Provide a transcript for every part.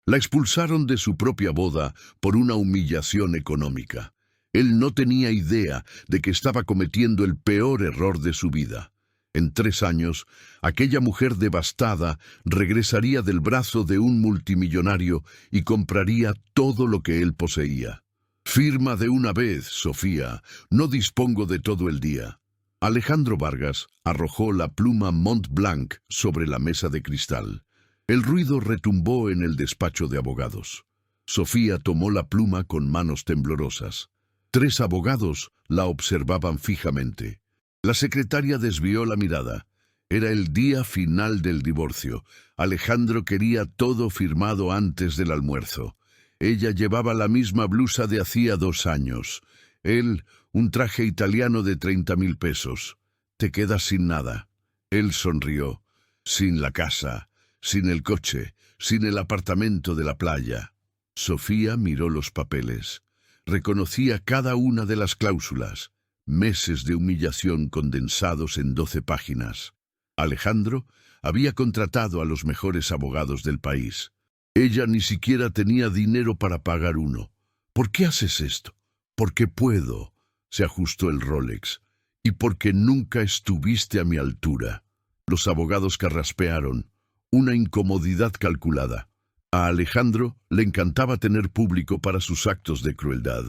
La expulsaron de su propia boda por una humillación económica. Él no tenía idea de que estaba cometiendo el peor error de su vida. En 3 años, aquella mujer devastada regresaría del brazo de un multimillonario y compraría todo lo que él poseía. «Firma de una vez, Sofía. No dispongo de todo el día». Alejandro Vargas arrojó la pluma Mont Blanc sobre la mesa de cristal. El ruido retumbó en el despacho de abogados. Sofía tomó la pluma con manos temblorosas. 3 abogados la observaban fijamente. La secretaria desvió la mirada. Era el día final del divorcio. Alejandro quería todo firmado antes del almuerzo. Ella llevaba la misma blusa de hacía 2 años. Él, un traje italiano de 30.000 pesos. «Te quedas sin nada». Él sonrió. «Sin la casa, sin el coche, sin el apartamento de la playa». Sofía miró los papeles. Reconocía cada una de las cláusulas. Meses de humillación condensados en 12 páginas. Alejandro había contratado a los mejores abogados del país. Ella ni siquiera tenía dinero para pagar uno. «¿Por qué haces esto?» «Porque puedo», se ajustó el Rolex, «y porque nunca estuviste a mi altura». Los abogados carraspearon, una incomodidad calculada. A Alejandro le encantaba tener público para sus actos de crueldad.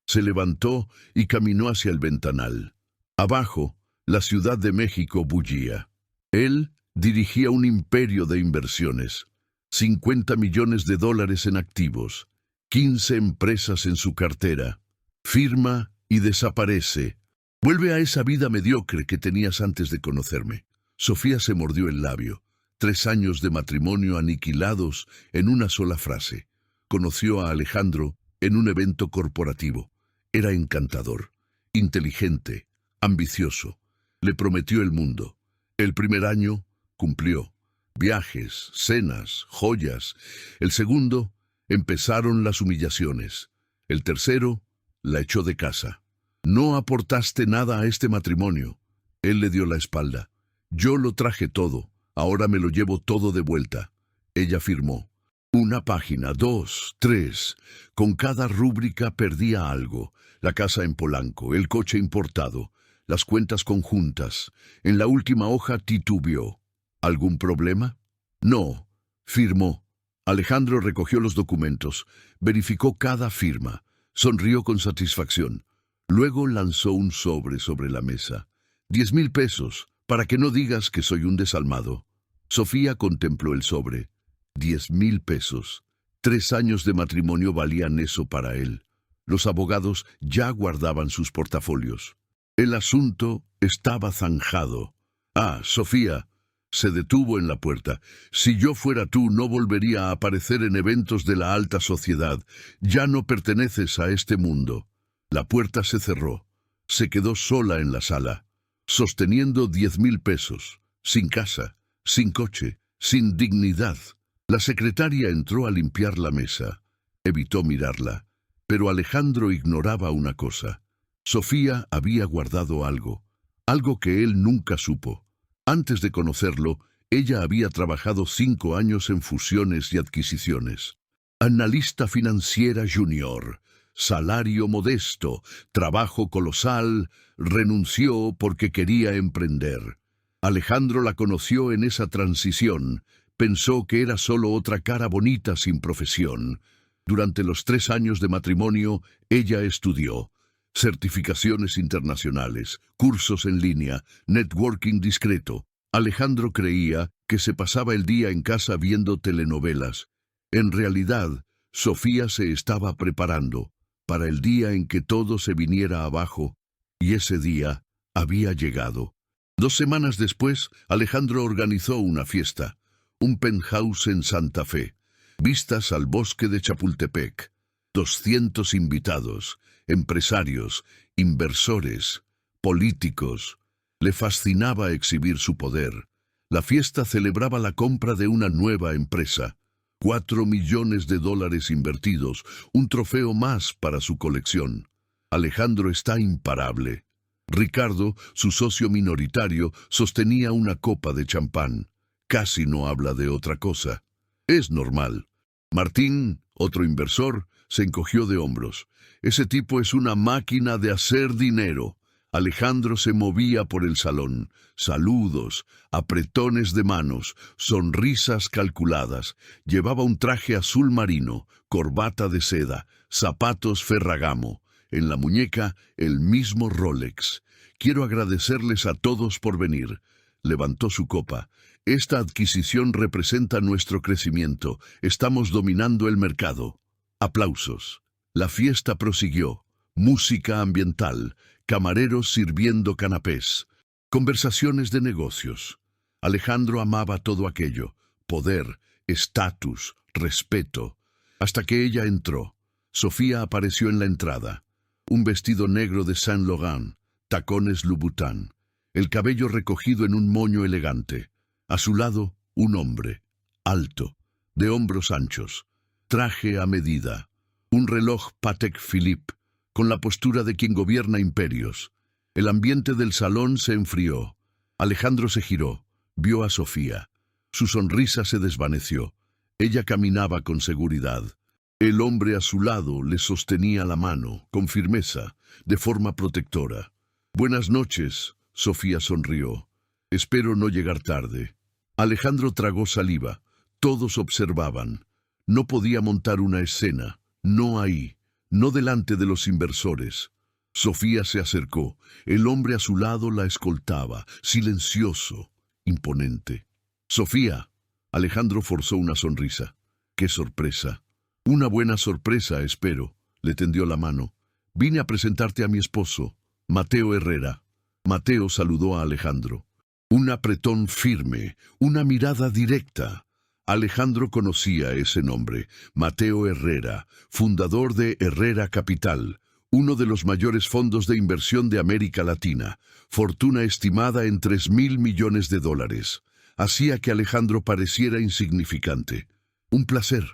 Se levantó y caminó hacia el ventanal. Abajo, la Ciudad de México bullía. Él dirigía un imperio de inversiones. 50 millones de dólares en activos, 15 empresas en su cartera. Firma y desaparece. «Vuelve a esa vida mediocre que tenías antes de conocerme». Sofía se mordió el labio. 3 años de matrimonio aniquilados en una sola frase. Conoció a Alejandro en un evento corporativo. Era encantador, inteligente, ambicioso. Le prometió el mundo. El primer año cumplió. Viajes, cenas, joyas. El segundo, empezaron las humillaciones. El tercero, la echó de casa. «No aportaste nada a este matrimonio». Él le dio la espalda. «Yo lo traje todo. Ahora me lo llevo todo de vuelta». Ella firmó. 1 página, 2, 3. Con cada rúbrica perdía algo. La casa en Polanco, el coche importado, las cuentas conjuntas. En la última hoja titubeó. «¿Algún problema?» «No», firmó. Alejandro recogió los documentos, verificó cada firma, sonrió con satisfacción. Luego lanzó un sobre la mesa. 10.000 pesos, para que no digas que soy un desalmado. Sofía contempló el sobre. 10.000 pesos. 3 años de matrimonio valían eso para él. Los abogados ya guardaban sus portafolios. El asunto estaba zanjado. «Ah, Sofía», se detuvo en la puerta. «Si yo fuera tú, no volvería a aparecer en eventos de la alta sociedad. Ya no perteneces a este mundo». La puerta se cerró. Se quedó sola en la sala, sosteniendo 10.000 pesos, sin casa, sin coche, sin dignidad. La secretaria entró a limpiar la mesa. Evitó mirarla, pero Alejandro ignoraba una cosa. Sofía había guardado algo que él nunca supo. Antes de conocerlo, ella había trabajado 5 años en fusiones y adquisiciones. Analista financiera junior, salario modesto, trabajo colosal, renunció porque quería emprender. Alejandro la conoció en esa transición. Pensó que era solo otra cara bonita sin profesión. Durante los 3 años de matrimonio, ella estudió certificaciones internacionales, cursos en línea, networking discreto. Alejandro creía que se pasaba el día en casa viendo telenovelas. En realidad, Sofía se estaba preparando para el día en que todo se viniera abajo, y ese día había llegado. 2 semanas después, Alejandro organizó una fiesta, un penthouse en Santa Fe, vistas al bosque de Chapultepec, 200 invitados, empresarios, inversores, políticos. Le fascinaba exhibir su poder. La fiesta celebraba la compra de una nueva empresa. 4 millones de dólares invertidos, un trofeo más para su colección. Alejandro está imparable. Ricardo, su socio minoritario, sostenía una copa de champán. Casi no habla de otra cosa. Es normal. Martín, otro inversor, se encogió de hombros. Ese tipo es una máquina de hacer dinero. Alejandro se movía por el salón. Saludos, apretones de manos, sonrisas calculadas. Llevaba un traje azul marino, corbata de seda, zapatos Ferragamo. En la muñeca, el mismo Rolex. Quiero agradecerles a todos por venir. Levantó su copa. Esta adquisición representa nuestro crecimiento. Estamos dominando el mercado. Aplausos. La fiesta prosiguió. Música ambiental, camareros sirviendo canapés, conversaciones de negocios. Alejandro amaba todo aquello: poder, estatus, respeto. Hasta que ella entró. Sofía apareció en la entrada. Un vestido negro de Saint Laurent, tacones Louboutin, el cabello recogido en un moño elegante. A su lado, un hombre, alto, de hombros anchos, traje a medida, un reloj Patek Philippe, con la postura de quien gobierna imperios. El ambiente del salón se enfrió. Alejandro se giró, vio a Sofía. Su sonrisa se desvaneció. Ella caminaba con seguridad. El hombre a su lado le sostenía la mano, con firmeza, de forma protectora. «Buenas noches», Sofía sonrió. «Espero no llegar tarde». Alejandro tragó saliva. Todos observaban. No podía montar una escena. No ahí. No delante de los inversores. Sofía se acercó. El hombre a su lado la escoltaba, silencioso, imponente. «Sofía». Alejandro forzó una sonrisa. «¡Qué sorpresa!». «Una buena sorpresa, espero», le tendió la mano. «Vine a presentarte a mi esposo, Mateo Herrera». Mateo saludó a Alejandro. Un apretón firme, una mirada directa. Alejandro conocía ese nombre, Mateo Herrera, fundador de Herrera Capital, uno de los mayores fondos de inversión de América Latina, fortuna estimada en $3.000 millones. Hacía que Alejandro pareciera insignificante. «Un placer»,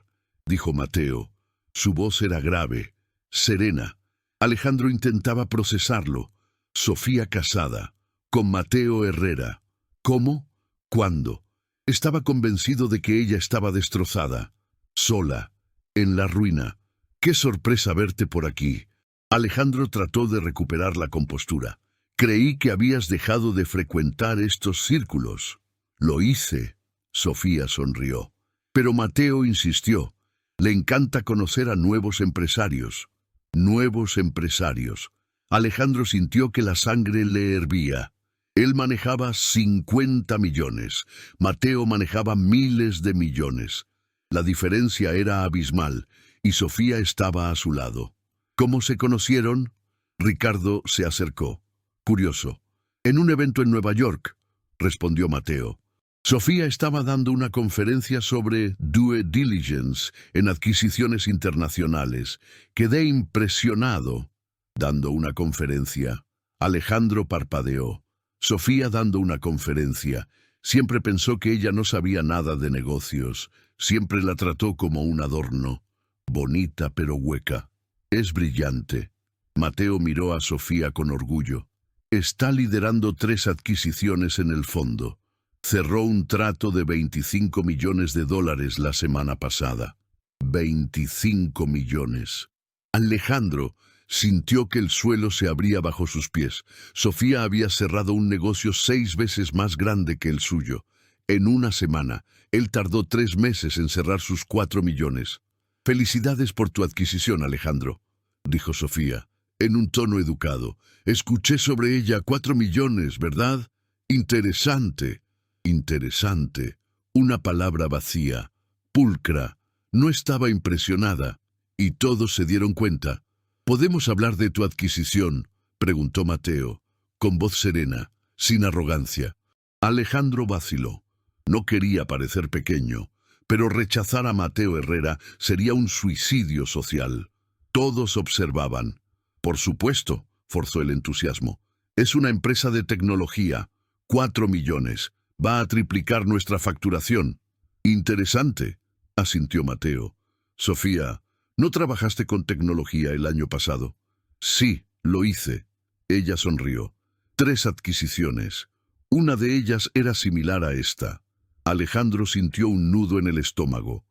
dijo Mateo. Su voz era grave, serena. Alejandro intentaba procesarlo. Sofía casada, con Mateo Herrera. ¿Cómo? ¿Cuándo? Estaba convencido de que ella estaba destrozada, sola, en la ruina. «¡Qué sorpresa verte por aquí!». Alejandro trató de recuperar la compostura. «Creí que habías dejado de frecuentar estos círculos». «Lo hice», Sofía sonrió. Pero Mateo insistió. «Le encanta conocer a nuevos empresarios». Nuevos empresarios. Alejandro sintió que la sangre le hervía. Él manejaba 50 millones. Mateo manejaba miles de millones. La diferencia era abismal, y Sofía estaba a su lado. ¿Cómo se conocieron? Ricardo se acercó. «Curioso. En un evento en Nueva York», respondió Mateo. Sofía estaba dando una conferencia sobre due diligence en adquisiciones internacionales. Quedé impresionado. Dando una conferencia. Alejandro parpadeó. Sofía dando una conferencia. Siempre pensó que ella no sabía nada de negocios. Siempre la trató como un adorno. Bonita pero hueca. Es brillante. Mateo miró a Sofía con orgullo. Está liderando 3 adquisiciones en el fondo. Cerró un trato de $25 millones la semana pasada. 25 millones. Alejandro sintió que el suelo se abría bajo sus pies. Sofía había cerrado un negocio 6 veces más grande que el suyo. En una semana, él tardó 3 meses en cerrar sus 4 millones. «Felicidades por tu adquisición, Alejandro», dijo Sofía, en un tono educado. «Escuché sobre ella 4 millones, ¿verdad? Interesante». Interesante. Una palabra vacía, pulcra. No estaba impresionada, y todos se dieron cuenta. «¿Podemos hablar de tu adquisición?», preguntó Mateo, con voz serena, sin arrogancia. Alejandro vaciló. No quería parecer pequeño, pero rechazar a Mateo Herrera sería un suicidio social. Todos observaban. «Por supuesto», forzó el entusiasmo. «Es una empresa de tecnología. 4 millones. Va a triplicar nuestra facturación». «Interesante», asintió Mateo. «Sofía, ¿no trabajaste con tecnología el año pasado?» «Sí, lo hice». Ella sonrió. 3 adquisiciones. Una de ellas era similar a esta. Alejandro sintió un nudo en el estómago.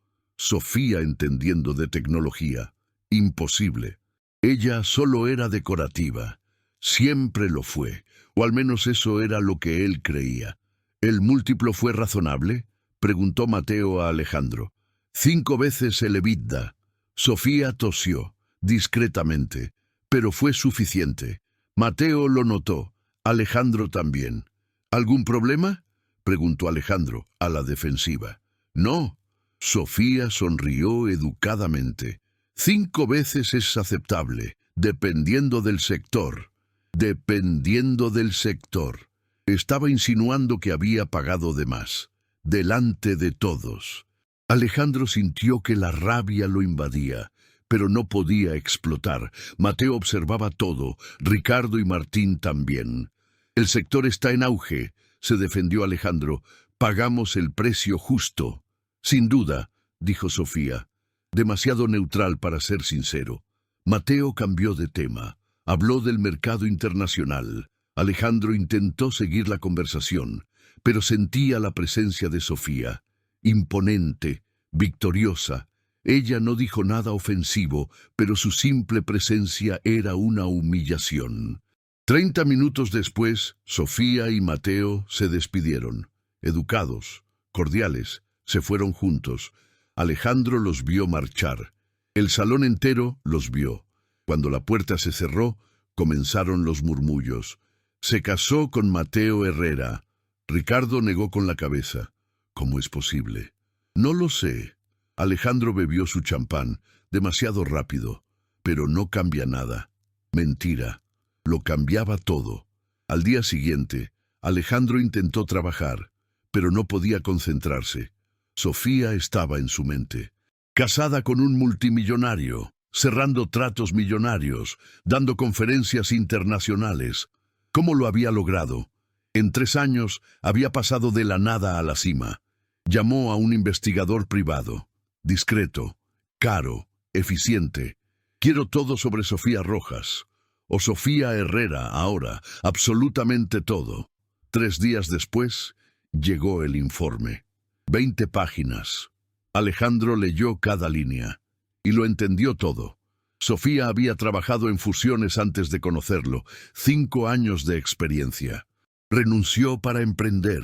Sofía entendiendo de tecnología. Imposible. Ella solo era decorativa. Siempre lo fue, o al menos eso era lo que él creía. ¿El múltiplo fue razonable?, preguntó Mateo a Alejandro. 5 veces el EBITDA. Sofía tosió, discretamente, pero fue suficiente. Mateo lo notó, Alejandro también. ¿Algún problema?, preguntó Alejandro, a la defensiva. No. Sofía sonrió educadamente. 5 veces es aceptable, dependiendo del sector. Dependiendo del sector. Estaba insinuando que había pagado de más, delante de todos. Alejandro sintió que la rabia lo invadía, pero no podía explotar. Mateo observaba todo, Ricardo y Martín también. El sector está en auge, se defendió Alejandro. Pagamos el precio justo. Sin duda, dijo Sofía. Demasiado neutral para ser sincero. Mateo cambió de tema. Habló del mercado internacional. Alejandro intentó seguir la conversación, pero sentía la presencia de Sofía. Imponente, victoriosa. Ella no dijo nada ofensivo, pero su simple presencia era una humillación. 30 minutos después, Sofía y Mateo se despidieron. Educados, cordiales, se fueron juntos. Alejandro los vio marchar. El salón entero los vio. Cuando la puerta se cerró, comenzaron los murmullos. Se casó con Mateo Herrera. Ricardo negó con la cabeza. ¿Cómo es posible? No lo sé. Alejandro bebió su champán, demasiado rápido. Pero no cambia nada. Mentira. Lo cambiaba todo. Al día siguiente, Alejandro intentó trabajar, pero no podía concentrarse. Sofía estaba en su mente. Casada con un multimillonario, cerrando tratos millonarios, dando conferencias internacionales. ¿Cómo lo había logrado? En 3 años había pasado de la nada a la cima. Llamó a un investigador privado. Discreto, caro, eficiente. Quiero todo sobre Sofía Rojas. O Sofía Herrera ahora, absolutamente todo. 3 días después, llegó el informe. 20 páginas. Alejandro leyó cada línea. Y lo entendió todo. Sofía había trabajado en fusiones antes de conocerlo. 5 años de experiencia. Renunció para emprender.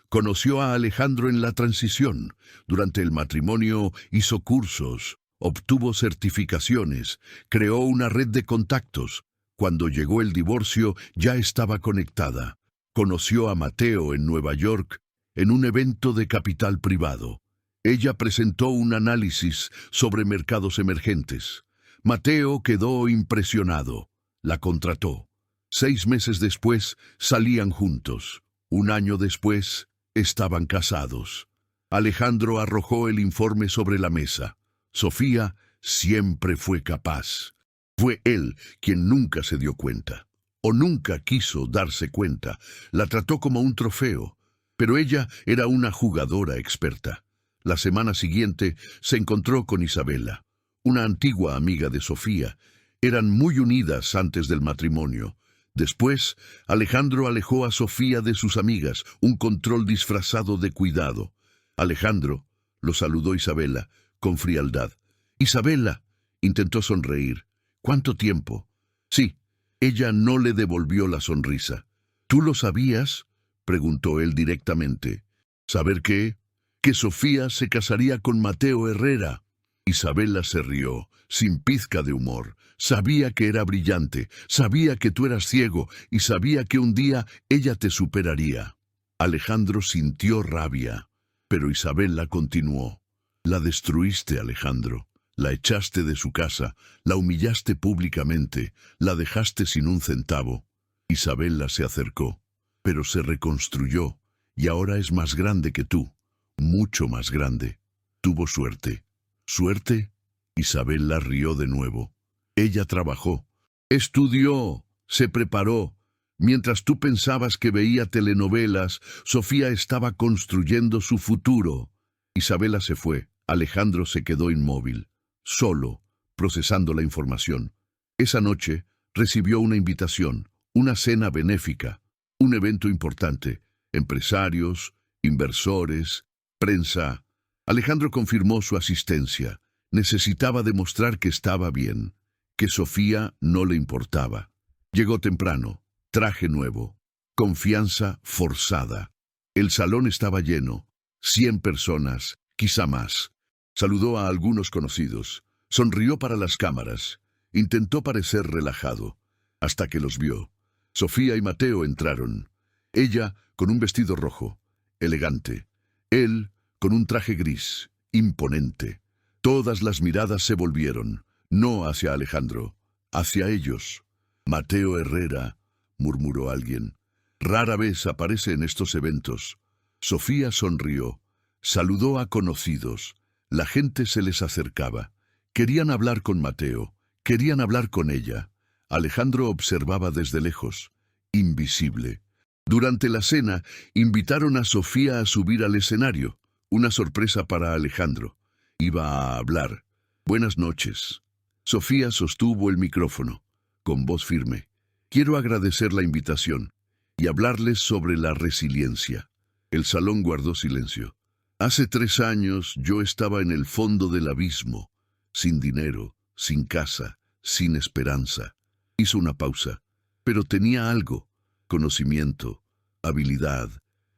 Conoció a Alejandro en la transición. Durante el matrimonio hizo cursos, obtuvo certificaciones, creó una red de contactos. Cuando llegó el divorcio, ya estaba conectada. Conoció a Mateo en Nueva York, en un evento de capital privado. Ella presentó un análisis sobre mercados emergentes. Mateo quedó impresionado. La contrató. 6 meses después, salían juntos. 1 año después, estaban casados. Alejandro arrojó el informe sobre la mesa. Sofía siempre fue capaz. Fue él quien nunca se dio cuenta, o nunca quiso darse cuenta. La trató como un trofeo, pero ella era una jugadora experta. La semana siguiente se encontró con Isabela, una antigua amiga de Sofía. Eran muy unidas antes del matrimonio. Después, Alejandro alejó a Sofía de sus amigas, un control disfrazado de cuidado. Alejandro, lo saludó Isabela, con frialdad. Isabela, intentó sonreír. ¿Cuánto tiempo? Sí, ella no le devolvió la sonrisa. ¿Tú lo sabías?, preguntó él directamente. ¿Saber qué? Que Sofía se casaría con Mateo Herrera. Isabela se rió, sin pizca de humor. Sabía que era brillante, sabía que tú eras ciego y sabía que un día ella te superaría. Alejandro sintió rabia, pero Isabela continuó. La destruiste, Alejandro. La echaste de su casa, la humillaste públicamente, la dejaste sin un centavo. Isabela se acercó, pero se reconstruyó, y ahora es más grande que tú, mucho más grande. Tuvo suerte. ¿Suerte? Isabela rió de nuevo. Ella trabajó, estudió, se preparó. Mientras tú pensabas que veía telenovelas, Sofía estaba construyendo su futuro. Isabela se fue. Alejandro se quedó inmóvil, solo, procesando la información. Esa noche recibió una invitación, una cena benéfica, un evento importante. Empresarios, inversores, prensa. Alejandro confirmó su asistencia. Necesitaba demostrar que estaba bien, que Sofía no le importaba. Llegó temprano, traje nuevo, confianza forzada. El salón estaba lleno, 100 personas, quizá más. Saludó a algunos conocidos, sonrió para las cámaras, intentó parecer relajado, hasta que los vio. Sofía y Mateo entraron. Ella con un vestido rojo, elegante. Él con un traje gris, imponente. Todas las miradas se volvieron, no hacia Alejandro, hacia ellos. Mateo Herrera, murmuró alguien. Rara vez aparece en estos eventos. Sofía sonrió, saludó a conocidos. La gente se les acercaba. Querían hablar con Mateo, querían hablar con ella. Alejandro observaba desde lejos, invisible. Durante la cena, invitaron a Sofía a subir al escenario. Una sorpresa para Alejandro. Iba a hablar. Buenas noches. Sofía sostuvo el micrófono, con voz firme. Quiero agradecer la invitación y hablarles sobre la resiliencia. El salón guardó silencio. Hace 3 años yo estaba en el fondo del abismo, sin dinero, sin casa, sin esperanza. Hizo una pausa, pero tenía algo, conocimiento, habilidad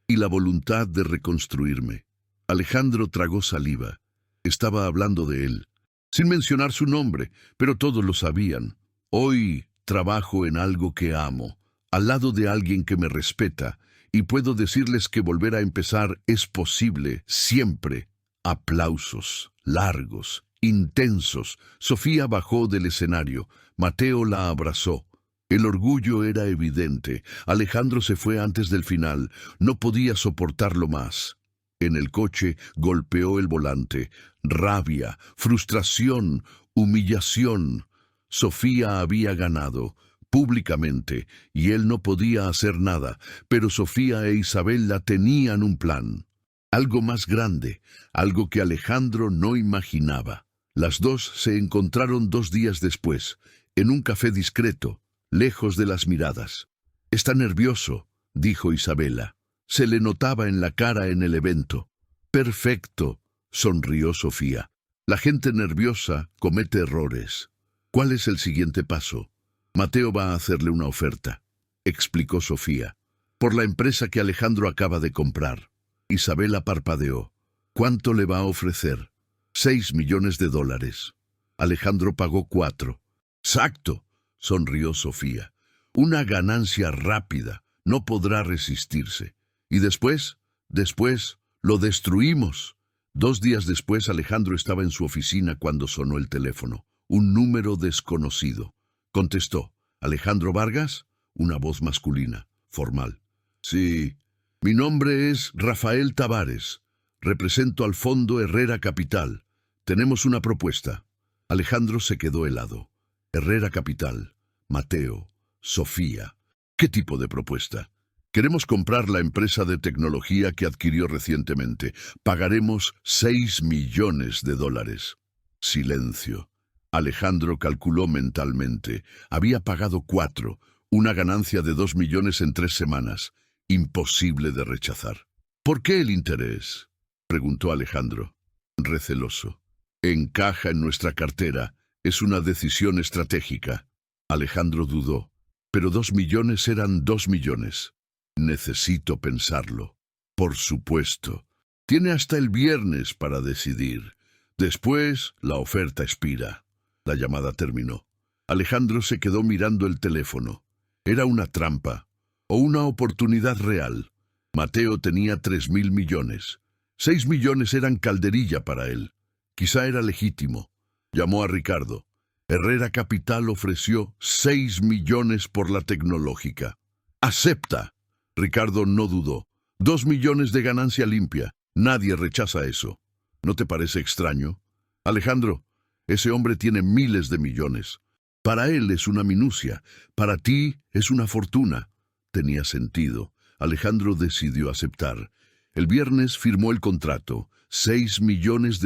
y la voluntad de reconstruirme. Alejandro tragó saliva. Estaba hablando de él, sin mencionar su nombre, pero todos lo sabían. Hoy trabajo en algo que amo, al lado de alguien que me respeta, y puedo decirles que volver a empezar es posible, siempre. Aplausos, largos, intensos. Sofía bajó del escenario. Mateo la abrazó. El orgullo era evidente. Alejandro se fue antes del final. No podía soportarlo más. En el coche golpeó el volante. Rabia, frustración, humillación. Sofía había ganado, públicamente, y él no podía hacer nada, pero Sofía e Isabela tenían un plan. Algo más grande, algo que Alejandro no imaginaba. Las dos se encontraron 2 días después, en un café discreto, lejos de las miradas. «Está nervioso», dijo Isabela. Se le notaba en la cara en el evento. «Perfecto», sonrió Sofía. «La gente nerviosa comete errores. ¿Cuál es el siguiente paso?» «Mateo va a hacerle una oferta», explicó Sofía. «Por la empresa que Alejandro acaba de comprar». Isabela parpadeó. «¿Cuánto le va a ofrecer?» $6 millones. Alejandro pagó 4. «Exacto», sonrió Sofía. «Una ganancia rápida. No podrá resistirse. Y después, lo destruimos». 2 días después, Alejandro estaba en su oficina cuando sonó el teléfono. Un número desconocido. Contestó. «¿Alejandro Vargas?» Una voz masculina, formal. «Sí, mi nombre es Rafael Tavares. Represento al Fondo Herrera Capital. Tenemos una propuesta». Alejandro se quedó helado. Herrera Capital, Mateo, Sofía. ¿Qué tipo de propuesta? «Queremos comprar la empresa de tecnología que adquirió recientemente. Pagaremos $6 millones». Silencio. Alejandro calculó mentalmente. Había pagado 4, una ganancia de 2 millones en 3 semanas. Imposible de rechazar. «¿Por qué el interés?», preguntó Alejandro, receloso. «Encaja en nuestra cartera. Es una decisión estratégica». Alejandro dudó. «Pero 2 millones eran 2 millones. Necesito pensarlo». «Por supuesto. Tiene hasta el viernes para decidir. Después, la oferta expira». La llamada terminó. Alejandro se quedó mirando el teléfono. Era una trampa o una oportunidad real. Mateo tenía 3.000 millones. 6 millones eran calderilla para él. Quizá era legítimo. Llamó a Ricardo. Herrera Capital ofreció 6 millones por la tecnológica. «Acepta». Ricardo no dudó. 2 millones de ganancia limpia. Nadie rechaza eso. ¿No te parece extraño? Alejandro, ese hombre tiene miles de millones. Para él es una minucia. Para ti es una fortuna. Tenía sentido. Alejandro decidió aceptar. El viernes firmó el contrato. $6 millones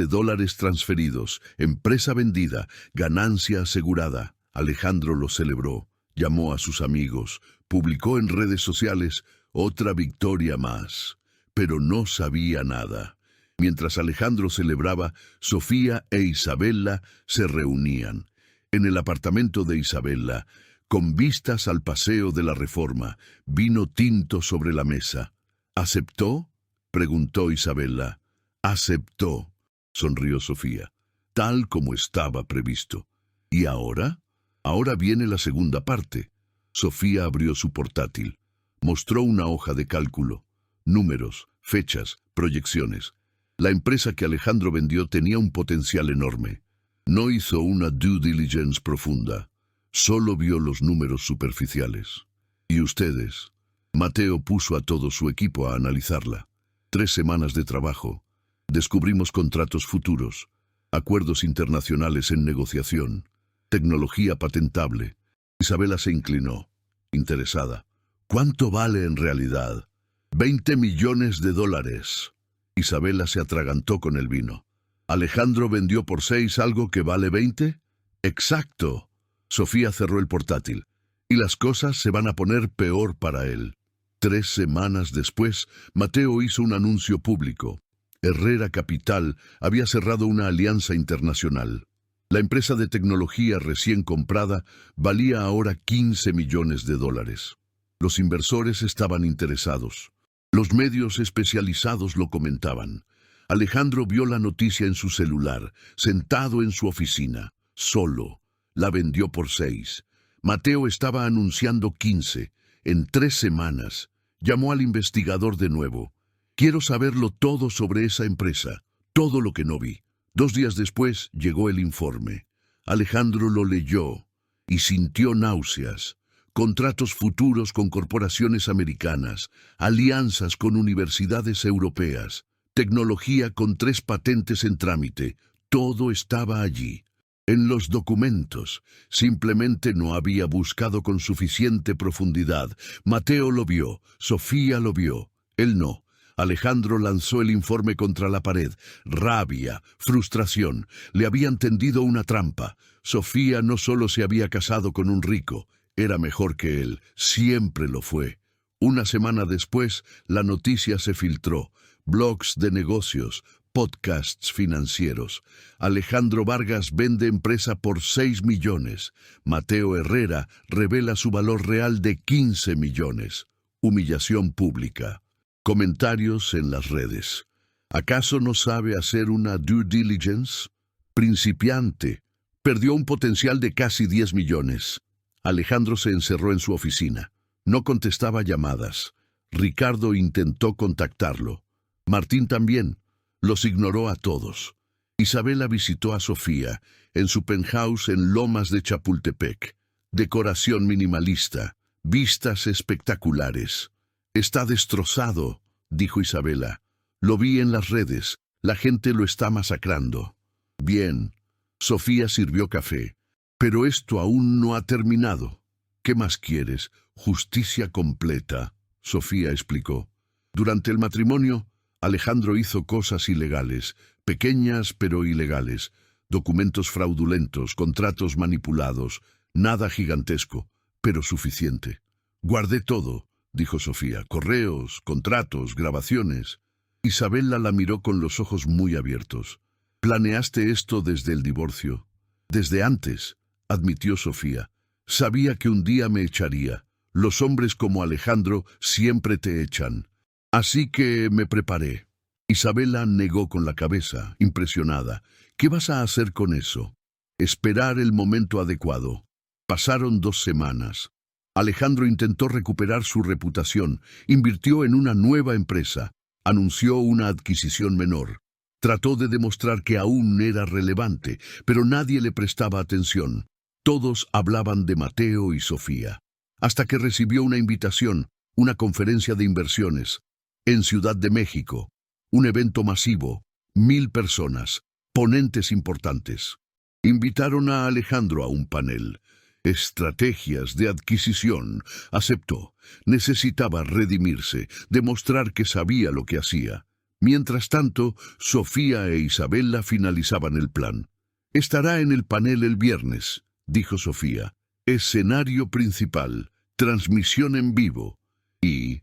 transferidos. Empresa vendida. Ganancia asegurada. Alejandro lo celebró. Llamó a sus amigos. Publicó en redes sociales. Otra victoria más. Pero no sabía nada. Mientras Alejandro celebraba, Sofía e Isabella se reunían. En el apartamento de Isabella, con vistas al Paseo de la Reforma, vino tinto sobre la mesa. ¿Aceptó?, preguntó Isabella. Aceptó, sonrió Sofía, tal como estaba previsto. ¿Y ahora? Ahora viene la segunda parte. Sofía abrió su portátil. Mostró una hoja de cálculo. Números, fechas, proyecciones. La empresa que Alejandro vendió tenía un potencial enorme. No hizo una due diligence profunda. Solo vio los números superficiales. ¿Y ustedes? Mateo puso a todo su equipo a analizarla. 3 semanas de trabajo. Descubrimos contratos futuros, acuerdos internacionales en negociación, tecnología patentable. Isabella se inclinó, interesada. ¿Cuánto vale en realidad? 20 millones de dólares. Isabella se atragantó con el vino. ¿Alejandro vendió por 6 algo que vale 20? Exacto. Sofía cerró el portátil. Y las cosas se van a poner peor para él. 3 semanas después, Mateo hizo un anuncio público. Herrera Capital había cerrado una alianza internacional. La empresa de tecnología recién comprada valía ahora 15 millones de dólares. Los inversores estaban interesados. Los medios especializados lo comentaban. Alejandro vio la noticia en su celular, sentado en su oficina, solo. La vendió por 6. Mateo estaba anunciando 15. En 3 semanas. Llamó al investigador de nuevo. Quiero saberlo todo sobre esa empresa, todo lo que no vi. 2 días después llegó el informe. Alejandro lo leyó y sintió náuseas. Contratos futuros con corporaciones americanas, alianzas con universidades europeas, tecnología con 3 patentes en trámite. Todo estaba allí. En los documentos, simplemente no había buscado con suficiente profundidad. Mateo lo vio, Sofía lo vio, él no. Alejandro lanzó el informe contra la pared. Rabia, frustración, le habían tendido una trampa. Sofía no solo se había casado con un rico, era mejor que él, siempre lo fue. Una semana después, la noticia se filtró. Blogs de negocios, podcasts financieros. Alejandro Vargas vende empresa por 6 millones. Mateo Herrera revela su valor real de 15 millones. Humillación pública. Comentarios en las redes. ¿Acaso no sabe hacer una due diligence? Principiante. Perdió un potencial de casi 10 millones. Alejandro se encerró en su oficina. No contestaba llamadas. Ricardo intentó contactarlo. Martín también. Los ignoró a todos. Isabella visitó a Sofía en su penthouse en Lomas de Chapultepec. Decoración minimalista. Vistas espectaculares. Está destrozado, dijo Isabella. Lo vi en las redes. La gente lo está masacrando. Bien. Sofía sirvió café. Pero esto aún no ha terminado. ¿Qué más quieres? Justicia completa, Sofía explicó. Durante el matrimonio, Alejandro hizo cosas ilegales, pequeñas pero ilegales, documentos fraudulentos, contratos manipulados, nada gigantesco, pero suficiente. Guardé todo, dijo Sofía, correos, contratos, grabaciones. Isabella la miró con los ojos muy abiertos. ¿Planeaste esto desde el divorcio? Desde antes, admitió Sofía. Sabía que un día me echaría. Los hombres como Alejandro siempre te echan. Así que me preparé. Isabella negó con la cabeza, impresionada. ¿Qué vas a hacer con eso? Esperar el momento adecuado. Pasaron 2 semanas. Alejandro intentó recuperar su reputación, invirtió en una nueva empresa, anunció una adquisición menor. Trató de demostrar que aún era relevante, pero nadie le prestaba atención. Todos hablaban de Mateo y Sofía. Hasta que recibió una invitación, una conferencia de inversiones, en Ciudad de México. Un evento masivo, 1000 personas, ponentes importantes. Invitaron a Alejandro a un panel. Estrategias de adquisición. Aceptó. Necesitaba redimirse, demostrar que sabía lo que hacía. Mientras tanto, Sofía e Isabella finalizaban el plan. Estará en el panel el viernes, dijo Sofía. Escenario principal, transmisión en vivo. Y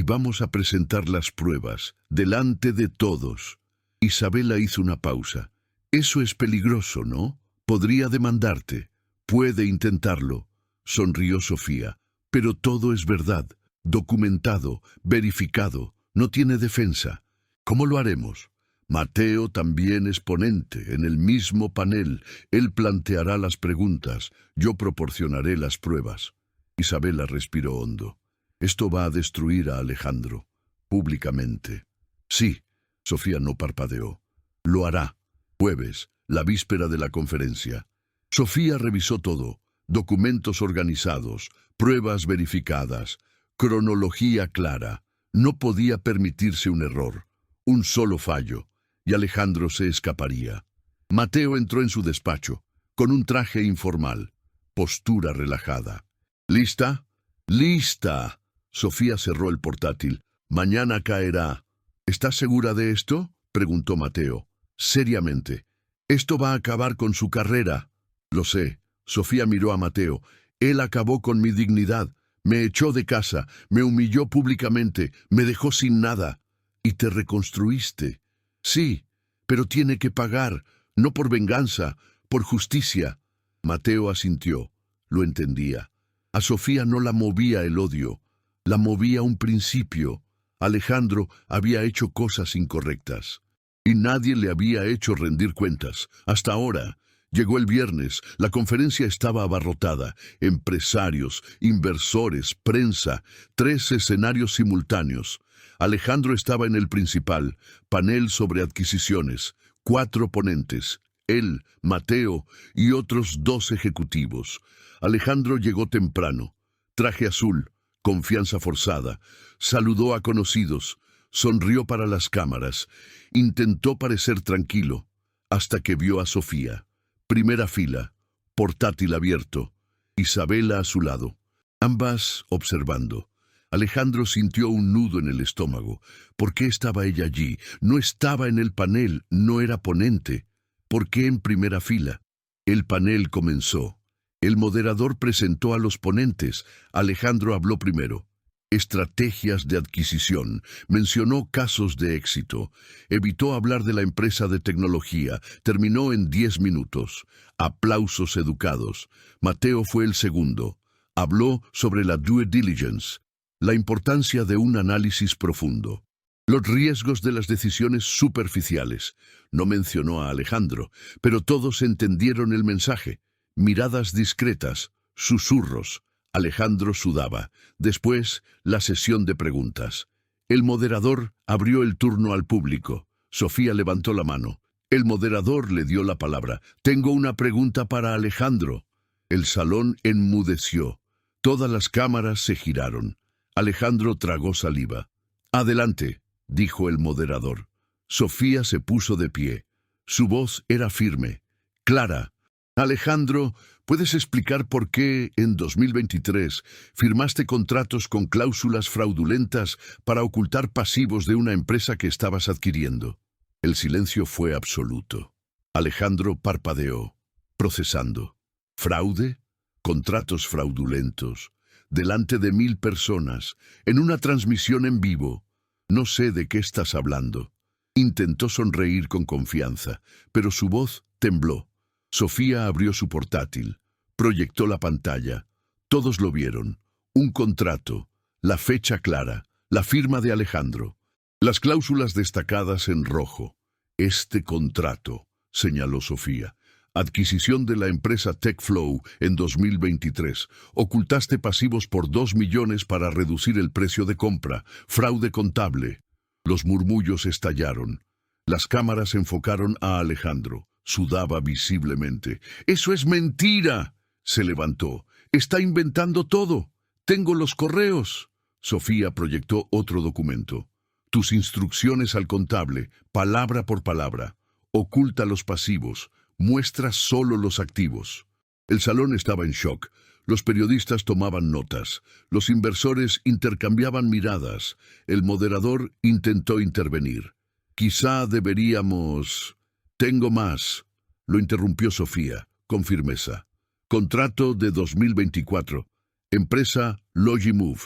vamos a presentar las pruebas, delante de todos. Isabela hizo una pausa. Eso es peligroso, ¿no? Podría demandarte. Puede intentarlo. Sonrió Sofía. Pero todo es verdad. Documentado, verificado. No tiene defensa. ¿Cómo lo haremos? Mateo también es ponente, en el mismo panel. Él planteará las preguntas. Yo proporcionaré las pruebas. Isabela respiró hondo. Esto va a destruir a Alejandro. Públicamente. Sí. Sofía no parpadeó. Lo hará. Jueves, la víspera de la conferencia. Sofía revisó todo. Documentos organizados, pruebas verificadas, cronología clara. No podía permitirse un error, un solo fallo, y Alejandro se escaparía. Mateo entró en su despacho, con un traje informal, postura relajada. ¿Lista? ¡Lista! Sofía cerró el portátil. Mañana caerá. ¿Estás segura de esto? Preguntó Mateo. Seriamente. Esto va a acabar con su carrera. Lo sé. Sofía miró a Mateo. Él acabó con mi dignidad. Me echó de casa, me humilló públicamente, me dejó sin nada. Y te reconstruiste. Sí, pero tiene que pagar, no por venganza, por justicia. Mateo asintió. Lo entendía. A Sofía no la movía el odio, la movía un principio. Alejandro había hecho cosas incorrectas. Y nadie le había hecho rendir cuentas. Hasta ahora. Llegó el viernes, la conferencia estaba abarrotada. Empresarios, inversores, prensa, 3 escenarios simultáneos. Alejandro estaba en el principal, panel sobre adquisiciones, 4 ponentes, él, Mateo y otros 2 ejecutivos. Alejandro llegó temprano, traje azul, confianza forzada, saludó a conocidos, sonrió para las cámaras, intentó parecer tranquilo, hasta que vio a Sofía. Primera fila, portátil abierto, Isabela a su lado, ambas observando. Alejandro sintió un nudo en el estómago. ¿Por qué estaba ella allí? No estaba en el panel, no era ponente. ¿Por qué en primera fila? El panel comenzó. El moderador presentó a los ponentes. Alejandro habló primero. Estrategias de adquisición. Mencionó casos de éxito. Evitó hablar de la empresa de tecnología. Terminó en 10 minutos. Aplausos educados. Mateo fue el segundo. Habló sobre la due diligence, la importancia de un análisis profundo. Los riesgos de las decisiones superficiales. No mencionó a Alejandro, pero todos entendieron el mensaje. Miradas discretas, susurros. Alejandro sudaba. Después, la sesión de preguntas. El moderador abrió el turno al público. Sofía levantó la mano. El moderador le dio la palabra. Tengo una pregunta para Alejandro. El salón enmudeció. Todas las cámaras se giraron. Alejandro tragó saliva. Adelante, dijo el moderador. Sofía se puso de pie. Su voz era firme, clara. Alejandro, ¿puedes explicar por qué en 2023 firmaste contratos con cláusulas fraudulentas para ocultar pasivos de una empresa que estabas adquiriendo? El silencio fue absoluto. Alejandro parpadeó, procesando. ¿Fraude? Contratos fraudulentos. Delante de 1000 personas, en una transmisión en vivo. No sé de qué estás hablando. Intentó sonreír con confianza, pero su voz tembló. Sofía abrió su portátil, proyectó la pantalla. Todos lo vieron. Un contrato, la fecha clara, la firma de Alejandro. Las cláusulas destacadas en rojo. Este contrato, señaló Sofía. Adquisición de la empresa TechFlow en 2023. Ocultaste pasivos por 2 millones para reducir el precio de compra. Fraude contable. Los murmullos estallaron. Las cámaras enfocaron a Alejandro. Sudaba visiblemente. ¡Eso es mentira! Se levantó. ¡Está inventando todo! ¡Tengo los correos! Sofía proyectó otro documento. Tus instrucciones al contable, palabra por palabra. Oculta los pasivos. Muestra solo los activos. El salón estaba en shock. Los periodistas tomaban notas. Los inversores intercambiaban miradas. El moderador intentó intervenir. Quizá deberíamos... Tengo más. Lo interrumpió Sofía, con firmeza. Contrato de 2024. Empresa Logimove.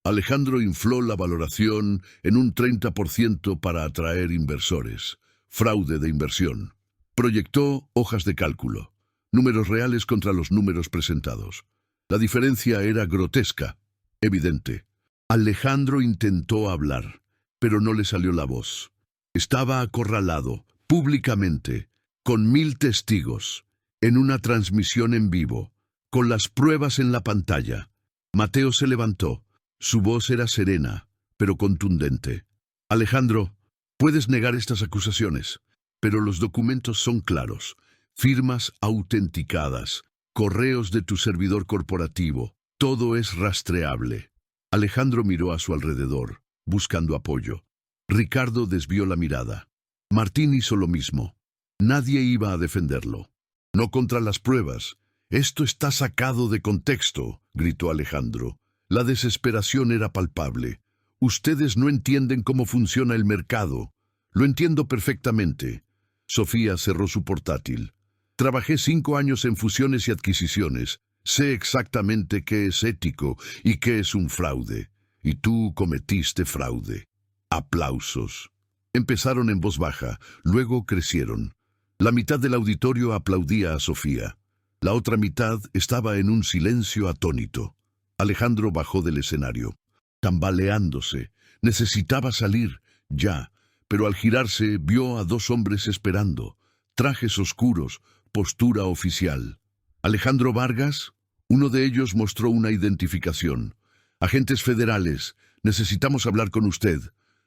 Alejandro infló la valoración en un 30% para atraer inversores. fraude de inversión. Proyectó hojas de cálculo, números reales contra los números presentados. La diferencia era grotesca, evidente. Alejandro intentó hablar, pero no le salió la voz. Estaba acorralado, públicamente, con 1000 testigos, en una transmisión en vivo, con las pruebas en la pantalla. Mateo se levantó. Su voz era serena, pero contundente. Alejandro, puedes negar estas acusaciones, pero los documentos son claros. Firmas autenticadas, correos de tu servidor corporativo, todo es rastreable. Alejandro miró a su alrededor, buscando apoyo. Ricardo desvió la mirada. Martín hizo lo mismo. Nadie iba a defenderlo. No contra las pruebas. Esto está sacado de contexto, gritó Alejandro. La desesperación era palpable. Ustedes no entienden cómo funciona el mercado. Lo entiendo perfectamente. Sofía cerró su portátil. Trabajé 5 años en fusiones y adquisiciones. Sé exactamente qué es ético y qué es un fraude. Y tú cometiste fraude. Aplausos. Empezaron en voz baja, luego crecieron. La mitad del auditorio aplaudía a Sofía. La otra mitad estaba en un silencio atónito. Alejandro bajó del escenario, tambaleándose. Necesitaba salir, ya, pero al girarse vio a 2 hombres esperando. Trajes oscuros, postura oficial. Alejandro Vargas, uno de ellos mostró una identificación. Agentes federales, necesitamos hablar con usted.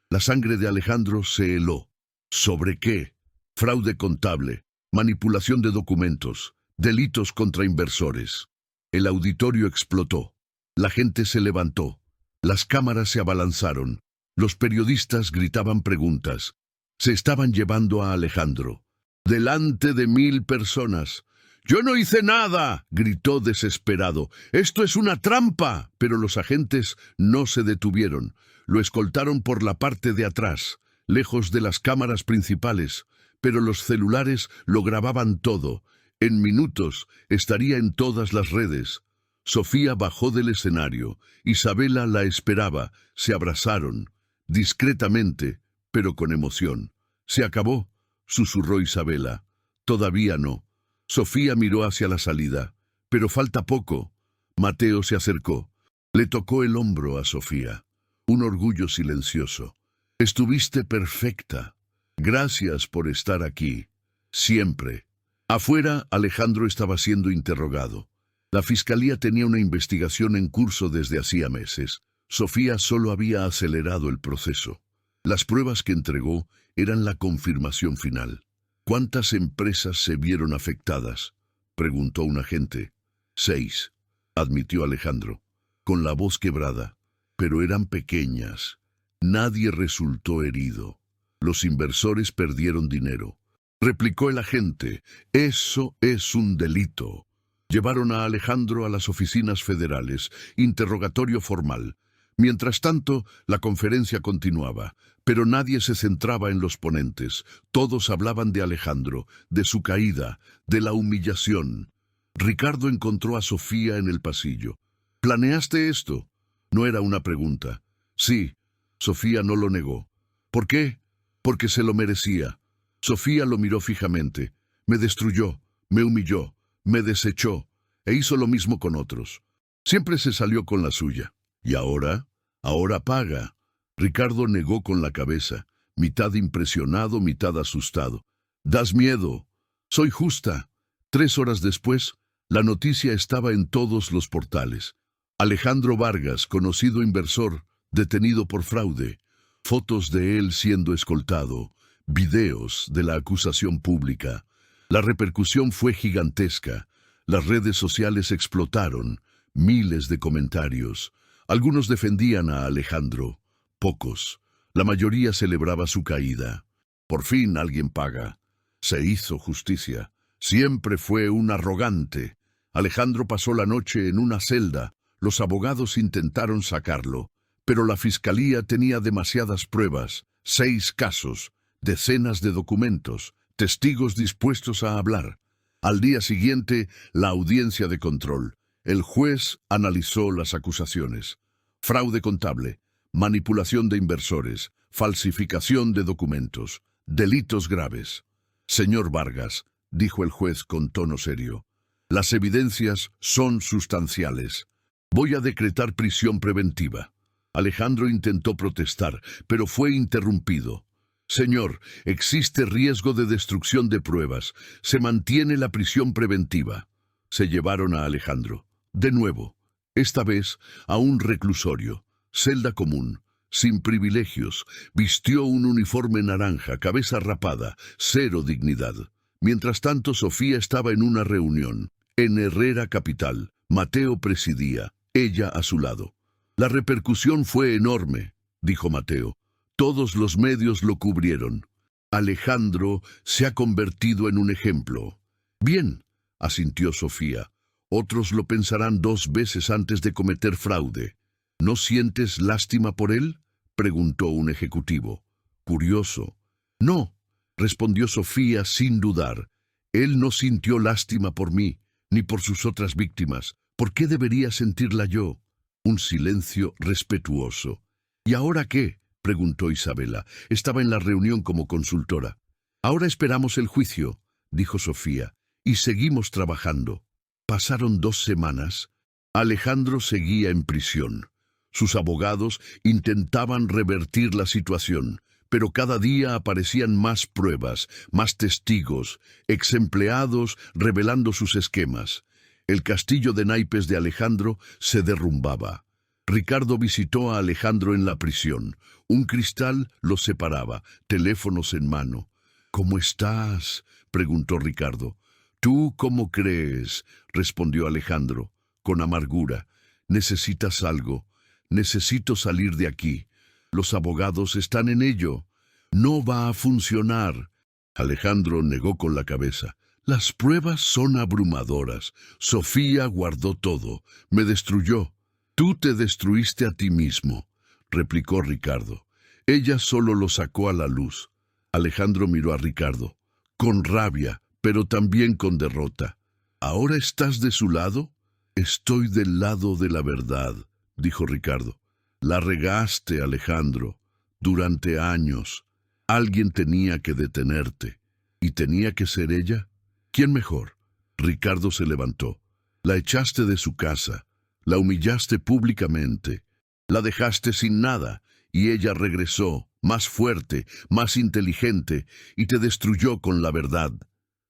La sangre de Alejandro se heló. ¿Sobre qué? Fraude contable, manipulación de documentos, delitos contra inversores. El auditorio explotó. La gente se levantó. Las cámaras se abalanzaron. Los periodistas gritaban preguntas. Se estaban llevando a Alejandro. Delante de 1000 personas. «¡Yo no hice nada!», gritó desesperado. «¡Esto es una trampa!». Pero los agentes no se detuvieron. Lo escoltaron por la parte de atrás, lejos de las cámaras principales. Pero los celulares lo grababan todo. En minutos estaría en todas las redes. Sofía bajó del escenario. Isabela la esperaba. Se abrazaron, discretamente, pero con emoción. «¿Se acabó?», susurró Isabela. «Todavía no». Sofía miró hacia la salida. «Pero falta poco». Mateo se acercó. Le tocó el hombro a Sofía. Un orgullo silencioso. «Estuviste perfecta. Gracias por estar aquí. Siempre». Afuera, Alejandro estaba siendo interrogado. La fiscalía tenía una investigación en curso desde hacía meses. Sofía solo había acelerado el proceso. Las pruebas que entregó eran la confirmación final. «¿Cuántas empresas se vieron afectadas?», preguntó un agente. 6, admitió Alejandro, con la voz quebrada. «Pero eran pequeñas. Nadie resultó herido. Los inversores perdieron dinero», replicó el agente. «Eso es un delito». Llevaron a Alejandro a las oficinas federales. Interrogatorio formal. Mientras tanto, la conferencia continuaba, pero nadie se centraba en los ponentes. Todos hablaban de Alejandro, de su caída, de la humillación. Ricardo encontró a Sofía en el pasillo. «¿Planeaste esto?». No era una pregunta. «Sí». Sofía no lo negó. «¿Por qué?». «Porque se lo merecía». Sofía lo miró fijamente. «Me destruyó, me humilló, me desechó, e hizo lo mismo con otros. Siempre se salió con la suya. ¿Y ahora? Ahora paga». Ricardo negó con la cabeza, mitad impresionado, mitad asustado. «Das miedo». «Soy justa». 3 horas después, la noticia estaba en todos los portales. Alejandro Vargas, conocido inversor, detenido por fraude. Fotos de él siendo escoltado. Videos de la acusación pública. La repercusión fue gigantesca. Las redes sociales explotaron. Miles de comentarios. Algunos defendían a Alejandro. Pocos. La mayoría celebraba su caída. Por fin alguien paga. Se hizo justicia. Siempre fue un arrogante. Alejandro pasó la noche en una celda. Los abogados intentaron sacarlo, pero la fiscalía tenía demasiadas pruebas. 6 casos, decenas de documentos, testigos dispuestos a hablar. Al día siguiente, la audiencia de control. El juez analizó las acusaciones. Fraude contable, manipulación de inversores, falsificación de documentos, delitos graves. Señor Vargas, dijo el juez con tono serio, las evidencias son sustanciales. Voy a decretar prisión preventiva. Alejandro intentó protestar, pero fue interrumpido. Señor, existe riesgo de destrucción de pruebas. Se mantiene la prisión preventiva. Se llevaron a Alejandro. De nuevo, esta vez a un reclusorio, celda común, sin privilegios, vistió un uniforme naranja, cabeza rapada, cero dignidad. Mientras tanto, Sofía estaba en una reunión, en Herrera Capital. Mateo presidía, ella a su lado. La repercusión fue enorme, dijo Mateo. Todos los medios lo cubrieron. Alejandro se ha convertido en un ejemplo. Bien, asintió Sofía. Otros lo pensarán 2 veces antes de cometer fraude. ¿No sientes lástima por él?, preguntó un ejecutivo. Curioso. No, respondió Sofía sin dudar. Él no sintió lástima por mí, ni por sus otras víctimas. ¿Por qué debería sentirla yo? Un silencio respetuoso. ¿Y ahora qué?, preguntó Isabela. Estaba en la reunión como consultora. Ahora esperamos el juicio, dijo Sofía, y seguimos trabajando. Pasaron 2 semanas. Alejandro seguía en prisión. Sus abogados intentaban revertir la situación, pero cada día aparecían más pruebas, más testigos, exempleados revelando sus esquemas. El castillo de naipes de Alejandro se derrumbaba. Ricardo visitó a Alejandro en la prisión. Un cristal los separaba, teléfonos en mano. ¿Cómo estás?, preguntó Ricardo. ¿Tú cómo crees?, respondió Alejandro, con amargura. ¿Necesitas algo? Necesito salir de aquí. Los abogados están en ello. No va a funcionar. Alejandro negó con la cabeza. Las pruebas son abrumadoras. Sofía guardó todo. Me destruyó. Tú te destruiste a ti mismo, replicó Ricardo. Ella solo lo sacó a la luz. Alejandro miró a Ricardo, con rabia, pero también con derrota. ¿Ahora estás de su lado? Estoy del lado de la verdad, dijo Ricardo. La regaste, Alejandro. Durante años. Alguien tenía que detenerte. ¿Y tenía que ser ella? ¿Quién mejor? Ricardo se levantó. La echaste de su casa. La humillaste públicamente. La dejaste sin nada. Y ella regresó, más fuerte, más inteligente, y te destruyó con la verdad.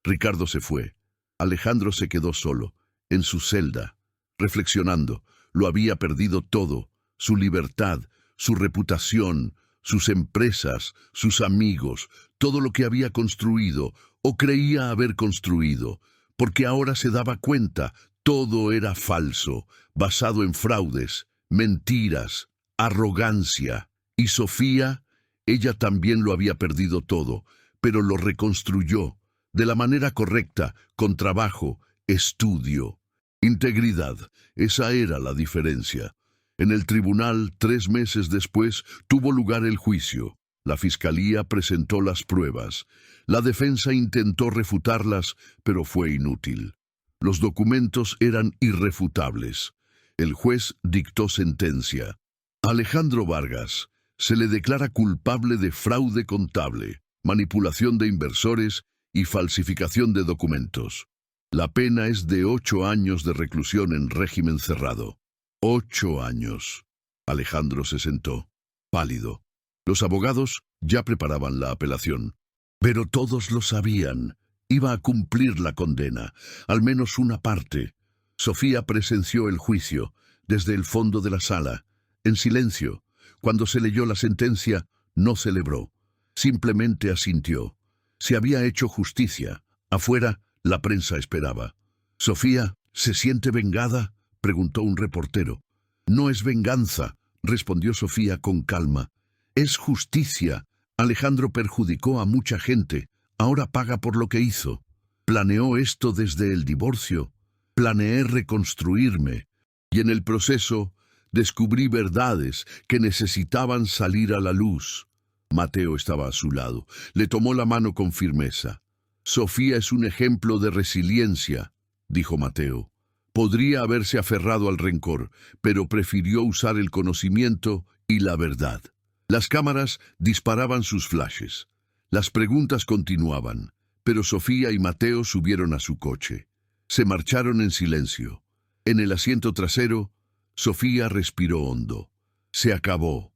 Ricardo se fue. Alejandro se quedó solo, en su celda, reflexionando. Lo había perdido todo, su libertad, su reputación, sus empresas, sus amigos, todo lo que había construido, o creía haber construido, porque ahora se daba cuenta, todo era falso, basado en fraudes, mentiras, arrogancia. Y Sofía, ella también lo había perdido todo, pero lo reconstruyó, de la manera correcta, con trabajo, estudio, integridad. Esa era la diferencia. En el tribunal, 3 meses después, tuvo lugar el juicio. La fiscalía presentó las pruebas. La defensa intentó refutarlas, pero fue inútil. Los documentos eran irrefutables. El juez dictó sentencia. Alejandro Vargas se le declara culpable de fraude contable, manipulación de inversores y falsificación de documentos. La pena es de 8 años de reclusión en régimen cerrado. 8 años. Alejandro se sentó, pálido. Los abogados ya preparaban la apelación. Pero todos lo sabían. Iba a cumplir la condena, al menos una parte. Sofía presenció el juicio, desde el fondo de la sala, en silencio. Cuando se leyó la sentencia, no celebró. Simplemente asintió. Se había hecho justicia. Afuera, la prensa esperaba. «Sofía, ¿se siente vengada?», preguntó un reportero. «No es venganza», respondió Sofía con calma. «Es justicia. Alejandro perjudicó a mucha gente. Ahora paga por lo que hizo. Planeó esto desde el divorcio. Planeé reconstruirme. Y en el proceso descubrí verdades que necesitaban salir a la luz». Mateo estaba a su lado. Le tomó la mano con firmeza. «Sofía es un ejemplo de resiliencia», dijo Mateo. Podría haberse aferrado al rencor, pero prefirió usar el conocimiento y la verdad. Las cámaras disparaban sus flashes. Las preguntas continuaban, pero Sofía y Mateo subieron a su coche. Se marcharon en silencio. En el asiento trasero, Sofía respiró hondo. Se acabó,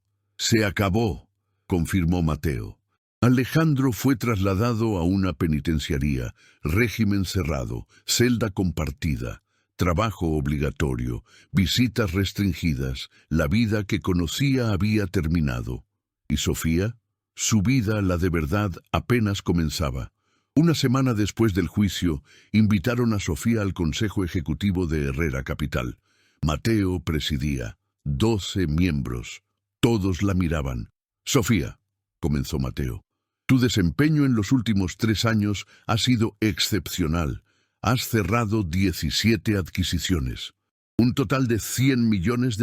confirmó Mateo. Alejandro fue trasladado a una penitenciaría, régimen cerrado, celda compartida, trabajo obligatorio, visitas restringidas, la vida que conocía había terminado. ¿Y Sofía? Su vida, la de verdad, apenas comenzaba. Una semana después del juicio, invitaron a Sofía al Consejo Ejecutivo de Herrera Capital. Mateo presidía. 12 miembros. Todos la miraban. Sofía, comenzó Mateo, tu desempeño en los últimos 3 años ha sido excepcional. Has cerrado 17 adquisiciones. Un total de $100 millones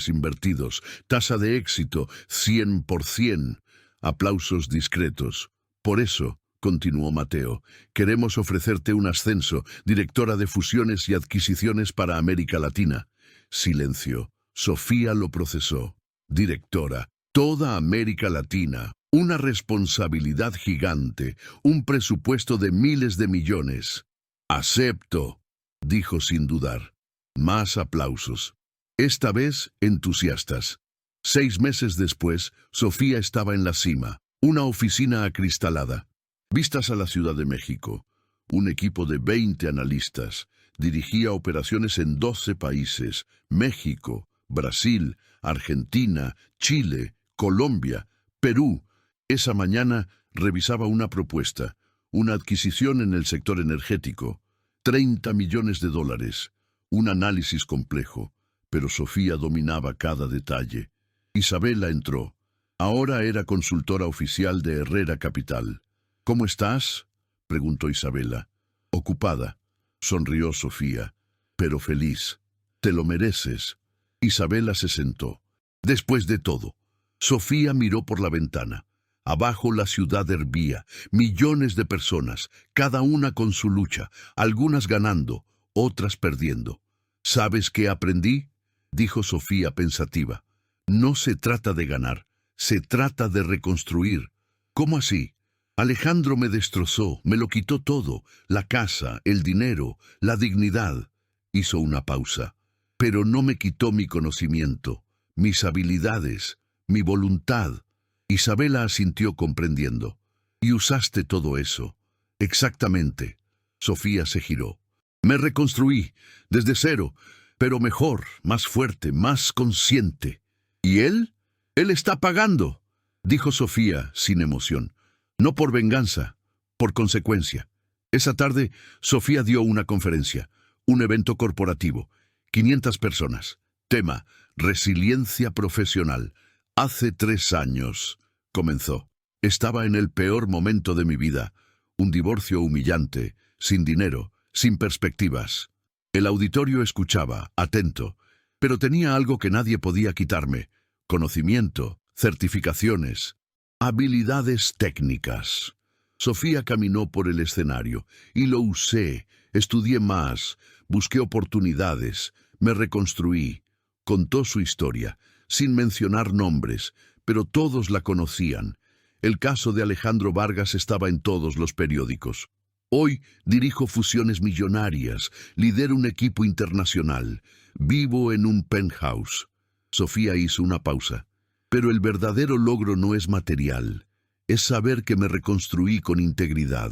invertidos. Tasa de éxito 100%. Aplausos discretos. Por eso, continuó Mateo, queremos ofrecerte un ascenso, directora de fusiones y adquisiciones para América Latina. Silencio. Sofía lo procesó. Directora, toda América Latina, una responsabilidad gigante, un presupuesto de miles de millones. Acepto, dijo sin dudar. Más aplausos. Esta vez, entusiastas. 6 meses después, Sofía estaba en la cima, una oficina acristalada. Vistas a la Ciudad de México. Un equipo de 20 analistas. Dirigía operaciones en 12 países. México, Brasil, Argentina, Chile, Colombia, Perú. Esa mañana revisaba una propuesta, una adquisición en el sector energético. $30 millones. Un análisis complejo, pero Sofía dominaba cada detalle. Isabela entró. Ahora era consultora oficial de Herrera Capital. ¿Cómo estás?, preguntó Isabela. Ocupada, sonrió Sofía, pero feliz. Te lo mereces. Isabela se sentó. Después de todo, Sofía miró por la ventana. Abajo la ciudad hervía, millones de personas, cada una con su lucha, algunas ganando, otras perdiendo. ¿Sabes qué aprendí?, dijo Sofía pensativa. No se trata de ganar, se trata de reconstruir. ¿Cómo así? Alejandro me destrozó, me lo quitó todo, la casa, el dinero, la dignidad. Hizo una pausa. Pero no me quitó mi conocimiento, mis habilidades, mi voluntad. Isabela asintió comprendiendo. Y usaste todo eso. Exactamente. Sofía se giró. Me reconstruí, desde cero, pero mejor, más fuerte, más consciente. ¿Y él? Él está pagando, dijo Sofía sin emoción. No por venganza, por consecuencia. Esa tarde, Sofía dio una conferencia, un evento corporativo. 500 personas. Tema, resiliencia profesional. Hace 3 años, comenzó. Estaba en el peor momento de mi vida. Un divorcio humillante, sin dinero, sin perspectivas. El auditorio escuchaba, atento, pero tenía algo que nadie podía quitarme. Conocimiento, certificaciones, habilidades técnicas. Sofía caminó por el escenario y lo usé, estudié más, busqué oportunidades, me reconstruí. Contó su historia, sin mencionar nombres, pero todos la conocían. El caso de Alejandro Vargas estaba en todos los periódicos. Hoy dirijo fusiones millonarias, lidero un equipo internacional, vivo en un penthouse. Sofía hizo una pausa. Pero el verdadero logro no es material, es saber que me reconstruí con integridad.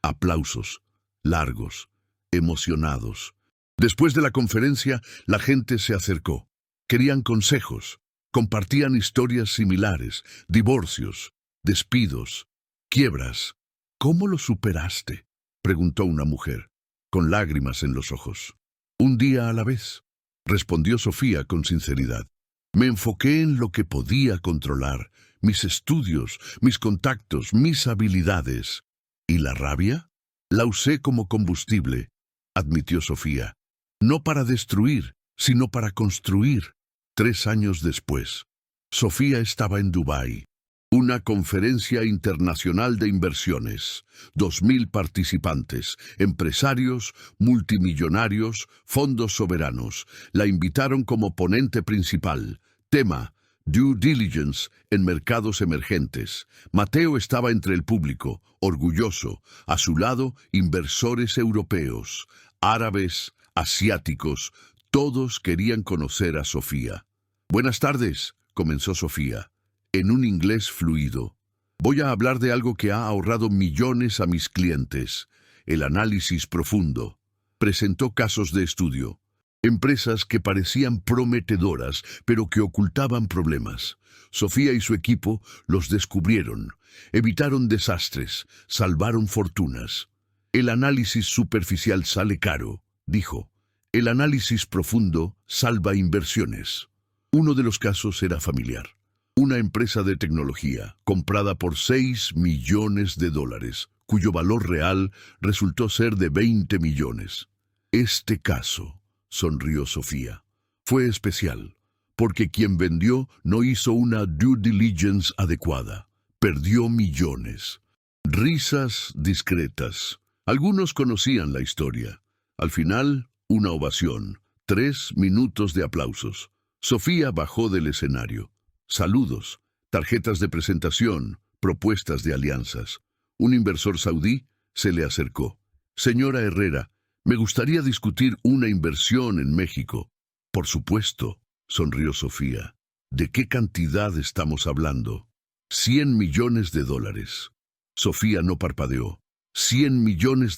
Aplausos, largos, emocionados. Después de la conferencia, la gente se acercó. Querían consejos, compartían historias similares, divorcios, despidos, quiebras. ¿Cómo lo superaste?, preguntó una mujer, con lágrimas en los ojos. Un día a la vez, respondió Sofía con sinceridad. Me enfoqué en lo que podía controlar, mis estudios, mis contactos, mis habilidades. ¿Y la rabia? La usé como combustible, admitió Sofía. No para destruir, sino para construir. 3 años después, Sofía estaba en Dubái. Una conferencia internacional de inversiones. 2000 participantes, empresarios, multimillonarios, fondos soberanos. La invitaron como ponente principal. Tema, Due diligence en mercados emergentes. Mateo estaba entre el público, orgulloso. A su lado, inversores europeos, árabes, asiáticos. Todos querían conocer a Sofía. Buenas tardes, comenzó Sofía, en un inglés fluido. Voy a hablar de algo que ha ahorrado millones a mis clientes. El análisis profundo. Presentó casos de estudio. Empresas que parecían prometedoras, pero que ocultaban problemas. Sofía y su equipo los descubrieron, evitaron desastres, salvaron fortunas. El análisis superficial sale caro, dijo. El análisis profundo salva inversiones. Uno de los casos era familiar. Una empresa de tecnología, comprada por $6 millones, cuyo valor real resultó ser de 20 millones. Este caso, sonrió Sofía, fue especial, porque quien vendió no hizo una due diligence adecuada. Perdió millones. Risas discretas. Algunos conocían la historia. Al final, una ovación. 3 minutos de aplausos. Sofía bajó del escenario. Saludos, tarjetas de presentación, propuestas de alianzas. Un inversor saudí se le acercó. Señora Herrera, me gustaría discutir una inversión en México. Por supuesto, sonrió Sofía. ¿De qué cantidad estamos hablando? $100 millones. Sofía no parpadeó. $100 millones.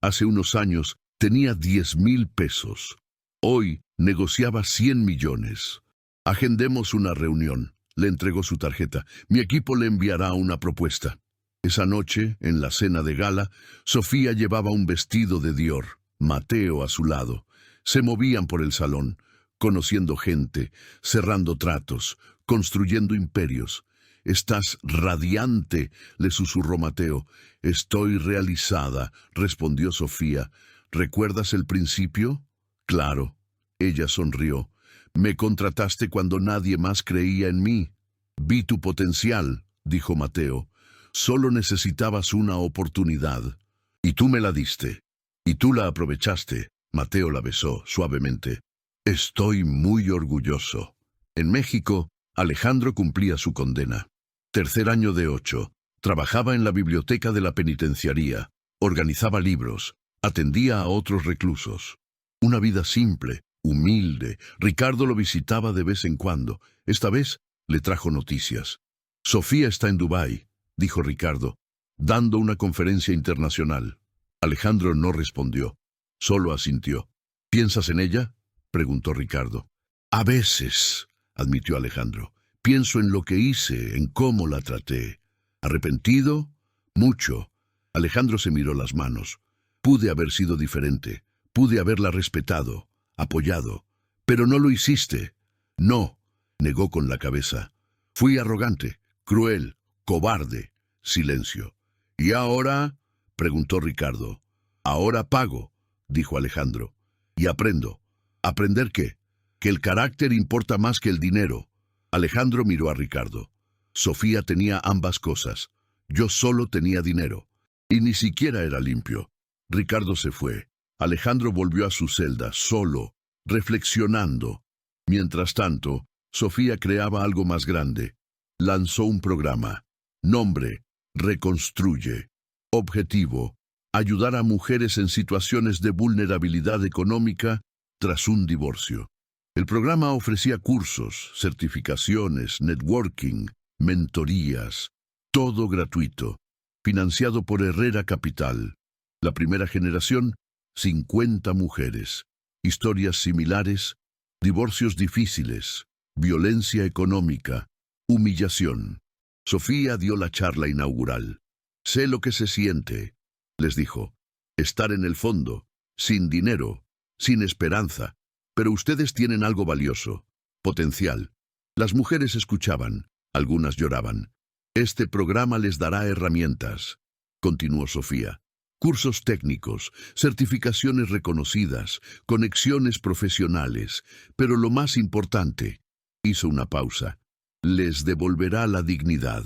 Hace unos años tenía 10,000 pesos. Hoy negociaba 100 millones. Agendemos una reunión. Le entregó su tarjeta. Mi equipo le enviará una propuesta. Esa noche, en la cena de gala, Sofía llevaba un vestido de Dior, Mateo a su lado. Se movían por el salón, conociendo gente, cerrando tratos, construyendo imperios. «Estás radiante», le susurró Mateo. «Estoy realizada», respondió Sofía. «¿Recuerdas el principio?» «Claro». Ella sonrió. «Me contrataste cuando nadie más creía en mí». «Vi tu potencial», dijo Mateo. «Solo necesitabas una oportunidad. Y tú me la diste. Y tú la aprovechaste». Mateo la besó suavemente. «Estoy muy orgulloso». En México, Alejandro cumplía su condena. Tercer año de 8. Trabajaba en la biblioteca de la penitenciaría. Organizaba libros. Atendía a otros reclusos. Una vida simple, humilde. Ricardo lo visitaba de vez en cuando. Esta vez le trajo noticias. «Sofía está en Dubái», dijo Ricardo, dando una conferencia internacional. Alejandro no respondió, solo asintió. «¿Piensas en ella?», preguntó Ricardo. «A veces», admitió Alejandro. «Pienso en lo que hice, en cómo la traté. ¿Arrepentido? Mucho». Alejandro se miró las manos. «Pude haber sido diferente. Pude haberla respetado, apoyado. Pero no lo hiciste». «No», negó con la cabeza. «Fui arrogante, cruel, cobarde». Silencio. «¿Y ahora?», preguntó Ricardo. «Ahora pago», dijo Alejandro. «Y aprendo». «¿Aprender qué?». «Que el carácter importa más que el dinero». Alejandro miró a Ricardo. Sofía tenía ambas cosas. Yo solo tenía dinero. Y ni siquiera era limpio. Ricardo se fue. Alejandro volvió a su celda, solo, reflexionando. Mientras tanto, Sofía creaba algo más grande. Lanzó un programa. Nombre: Reconstruye. Objetivo: ayudar a mujeres en situaciones de vulnerabilidad económica tras un divorcio. El programa ofrecía cursos, certificaciones, networking, mentorías, todo gratuito, financiado por Herrera Capital. La primera generación, 50 mujeres, historias similares, divorcios difíciles, violencia económica, humillación. Sofía dio la charla inaugural. «Sé lo que se siente», les dijo, «estar en el fondo, sin dinero, sin esperanza. Pero ustedes tienen algo valioso, potencial». Las mujeres escuchaban, algunas lloraban. «Este programa les dará herramientas», continuó Sofía. «Cursos técnicos, certificaciones reconocidas, conexiones profesionales. Pero lo más importante», hizo una pausa, «les devolverá la dignidad».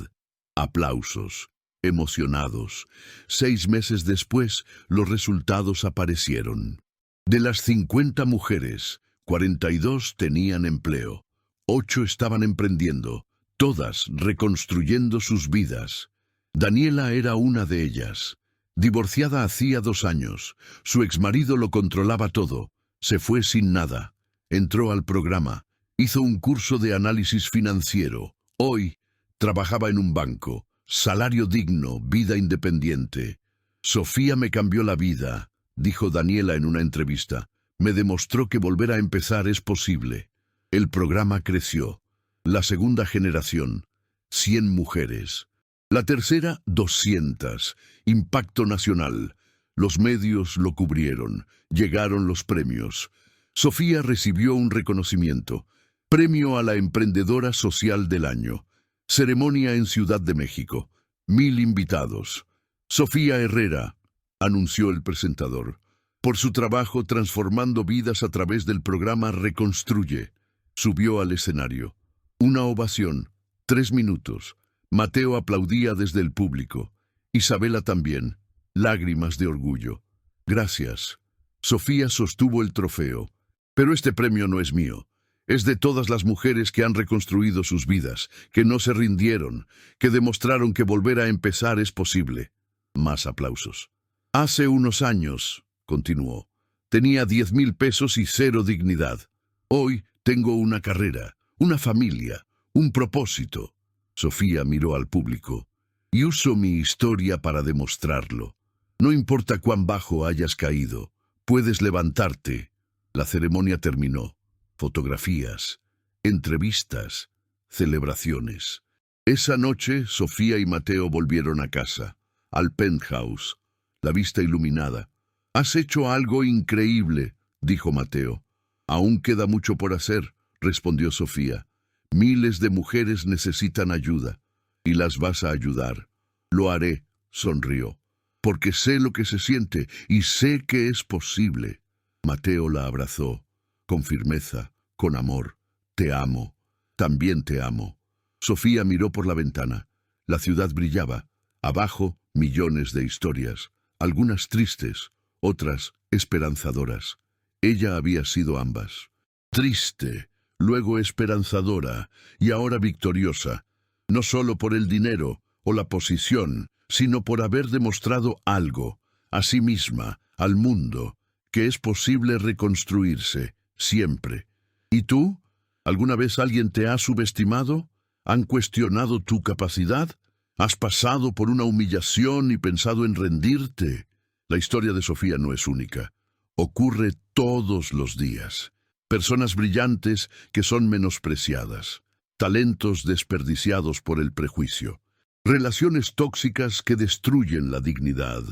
Aplausos. Emocionados. 6 meses después, los resultados aparecieron. De las 50 mujeres, 42 tenían empleo. 8 estaban emprendiendo, todas reconstruyendo sus vidas. Daniela era una de ellas. Divorciada hacía 2 años, su exmarido lo controlaba todo, se fue sin nada. Entró al programa, hizo un curso de análisis financiero. Hoy trabajaba en un banco, salario digno, vida independiente. Sofía me cambió la vida, dijo Daniela en una entrevista. Me demostró que volver a empezar es posible. El programa creció. La segunda generación, 100 mujeres. La tercera, 200. Impacto nacional. Los medios lo cubrieron. Llegaron los premios. Sofía recibió un reconocimiento. Premio a la Emprendedora Social del Año. Ceremonia en Ciudad de México. 1000 invitados. Sofía Herrera, anunció el presentador, por su trabajo transformando vidas a través del programa Reconstruye. Subió al escenario. Una ovación. 3 minutos. Mateo aplaudía desde el público. Isabela también. Lágrimas de orgullo. Gracias. Sofía sostuvo el trofeo. Pero este premio no es mío. Es de todas las mujeres que han reconstruido sus vidas, que no se rindieron, que demostraron que volver a empezar es posible. Más aplausos. Hace unos años, continuó, tenía 10,000 pesos y 0 dignidad. Hoy tengo una carrera, una familia, un propósito. Sofía miró al público. Y uso mi historia para demostrarlo. No importa cuán bajo hayas caído, puedes levantarte. La ceremonia terminó. Fotografías, entrevistas, celebraciones. Esa noche, Sofía y Mateo volvieron a casa, al penthouse, la vista iluminada. «Has hecho algo increíble», dijo Mateo. «Aún queda mucho por hacer», respondió Sofía. «Miles de mujeres necesitan ayuda, y las vas a ayudar». «Lo haré», sonrió, «porque sé lo que se siente y sé que es posible». Mateo la abrazó, con firmeza, con amor. «Te amo, también te amo». Sofía miró por la ventana. La ciudad brillaba. Abajo, millones de historias, algunas tristes, otras esperanzadoras. Ella había sido ambas. Triste, luego esperanzadora y ahora victoriosa, no solo por el dinero o la posición, sino por haber demostrado algo, a sí misma, al mundo, que es posible reconstruirse, siempre. ¿Y tú? ¿Alguna vez alguien te ha subestimado? ¿Han cuestionado tu capacidad? ¿Has pasado por una humillación y pensado en rendirte? La historia de Sofía no es única. Ocurre todos los días. Personas brillantes que son menospreciadas. Talentos desperdiciados por el prejuicio. Relaciones tóxicas que destruyen la dignidad.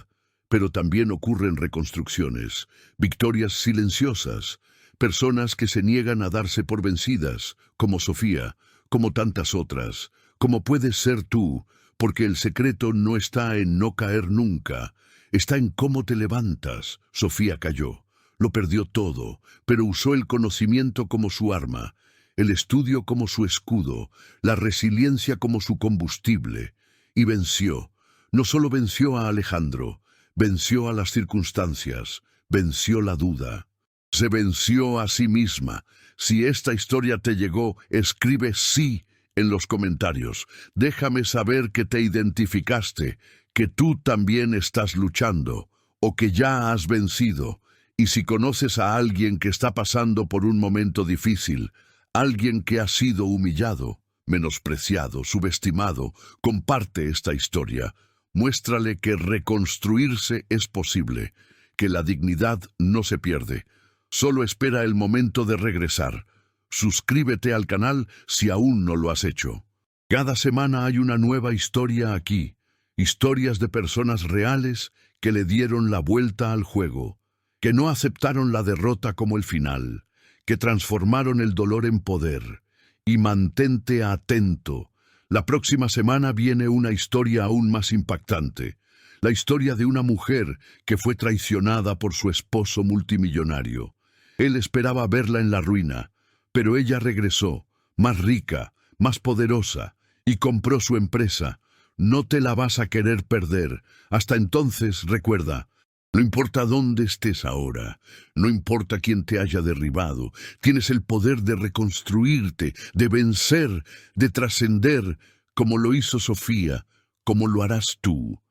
Pero también ocurren reconstrucciones, victorias silenciosas, personas que se niegan a darse por vencidas, como Sofía, como tantas otras, como puedes ser tú, porque el secreto no está en no caer nunca, está en cómo te levantas. Sofía cayó, lo perdió todo, pero usó el conocimiento como su arma, el estudio como su escudo, la resiliencia como su combustible, y venció. No solo venció a Alejandro, venció a las circunstancias, venció la duda. Se venció a sí misma. Si esta historia te llegó, escribe sí en los comentarios. Déjame saber que te identificaste, que tú también estás luchando, o que ya has vencido. Y si conoces a alguien que está pasando por un momento difícil, alguien que ha sido humillado, menospreciado, subestimado, comparte esta historia. Muéstrale que reconstruirse es posible, que la dignidad no se pierde. Solo espera el momento de regresar. Suscríbete al canal si aún no lo has hecho. Cada semana hay una nueva historia aquí. Historias de personas reales que le dieron la vuelta al juego, que no aceptaron la derrota como el final, que transformaron el dolor en poder. Y mantente atento. La próxima semana viene una historia aún más impactante. La historia de una mujer que fue traicionada por su esposo multimillonario. Él esperaba verla en la ruina, pero ella regresó, más rica, más poderosa, y compró su empresa. No te la vas a querer perder. Hasta entonces, recuerda, No importa dónde estés ahora, no importa quién te haya derribado, tienes el poder de reconstruirte, de vencer, de trascender, como lo hizo Sofía, como lo harás tú.